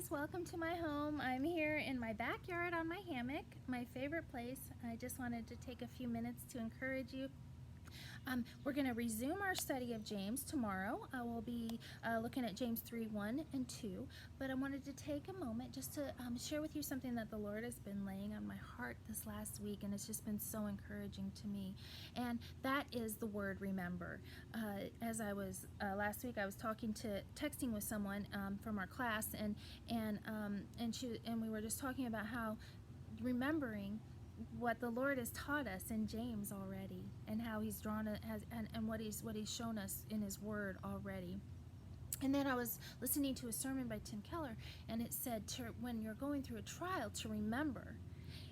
guys, welcome to my home. I'm here in my backyard on my hammock, my favorite place. I just wanted to take a few minutes to encourage you. We're going to resume our study of James tomorrow. We'll be looking at James 3, 1 and 2, but I wanted to take a moment just to share with you something that the Lord has been laying on my heart this last week, and it's just been so encouraging to me, and that is the word remember. As I was last week, I was texting with someone from our class, and we were just talking about how remembering what the Lord has taught us in James already, and how He's drawn it and what He's shown us in His Word already. And then I was listening to a sermon by Tim Keller, and it said, when you're going through a trial, to remember.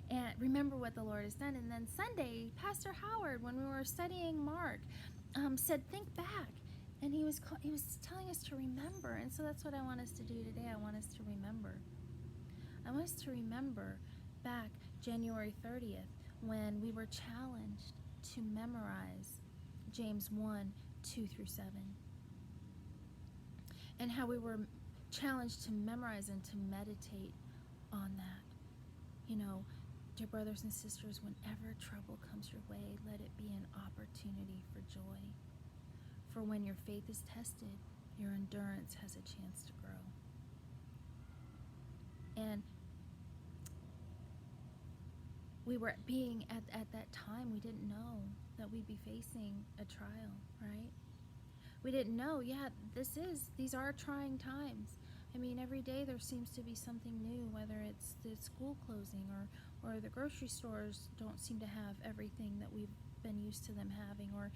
And remember what the Lord has done. And then Sunday, Pastor Howard, when we were studying Mark, said, think back. And he was telling us to remember. And so that's what I want us to do today. I want us to remember. I want us to remember back January 30th when we were challenged to memorize James 1, 2 through 7. And how we were challenged to memorize and to meditate on that. You know, dear brothers and sisters, whenever trouble comes your way, let it be an opportunity for joy. For when your faith is tested, your endurance has a chance to grow. And we were being at that time, we didn't know that we'd be facing a trial, right? We didn't know, these are trying times. I mean, every day there seems to be something new, whether it's the school closing or the grocery stores don't seem to have everything that we've been used to them having, or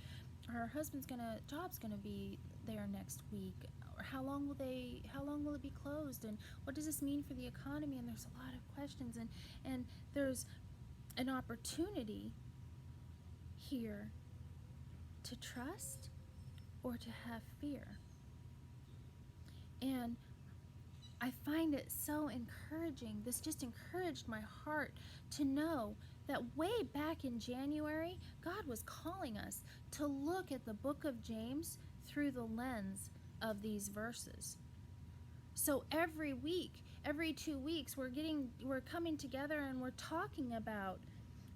our husband's job's gonna be there next week, or how long will it be closed, and what does this mean for the economy? And there's a lot of questions, and there's an opportunity here to trust or to have fear. And I find it so encouraging. This just encouraged my heart to know that way back in January, God was calling us to look at the book of James through the lens of these verses. So every week, every 2 weeks, we're coming together and we're talking about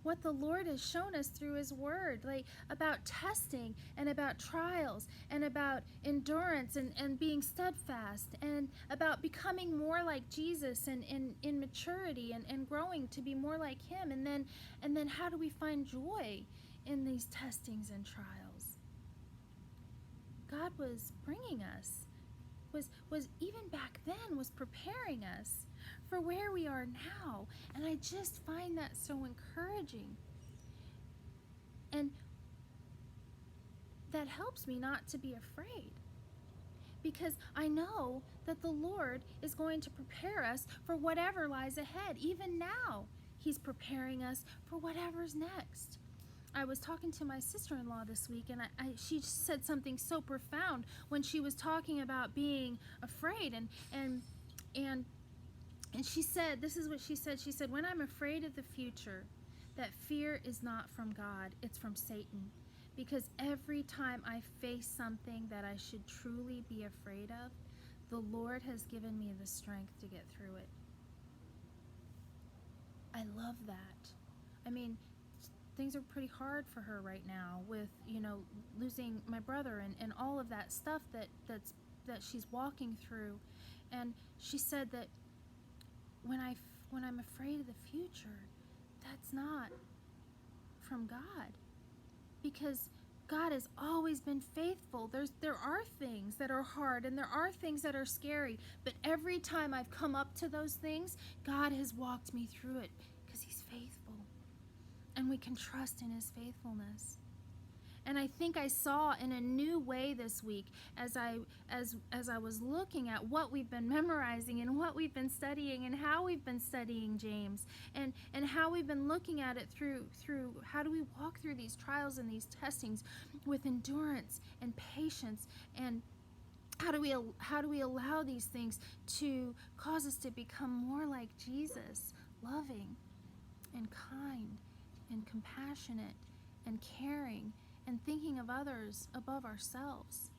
what the Lord has shown us through His Word, like about testing and about trials and about endurance and being steadfast and about becoming more like Jesus and in maturity and growing to be more like Him. And then how do we find joy in these testings and trials? God was bringing us, was even back then, was preparing us for where we are now. And I just find that so encouraging. And that helps me not to be afraid, because I know that the Lord is going to prepare us for whatever lies ahead. Even now, He's preparing us for whatever's next. I was talking to my sister-in-law this week, and she said something so profound when she was talking about being afraid, and she said, this is what she said. She said, when I'm afraid of the future, that fear is not from God, it's from Satan. Because every time I face something that I should truly be afraid of, the Lord has given me the strength to get through it. I love that. I mean, things are pretty hard for her right now with, losing my brother and all of that stuff that she's walking through. And she said that when I'm afraid of the future, that's not from God, because God has always been faithful. There are things that are hard and there are things that are scary, but every time I've come up to those things, God has walked me through it because He's faithful, and we can trust in His faithfulness. And I think I saw in a new way this week as I was looking at what we've been memorizing and what we've been studying and how we've been studying James and how we've been looking at it through how do we walk through these trials and these testings with endurance and patience, and how do we allow these things to cause us to become more like Jesus, loving and kind and compassionate and caring and thinking of others above ourselves.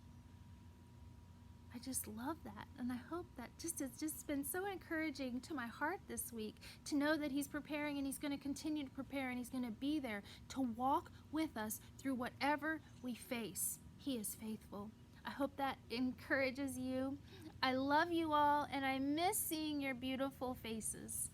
I just love that. And I hope that it's just been so encouraging to my heart this week to know that he's preparing and he's going to continue to prepare and he's going to be there to walk with us through whatever we face. He is faithful. I hope that encourages you. I love you all and I miss seeing your beautiful faces.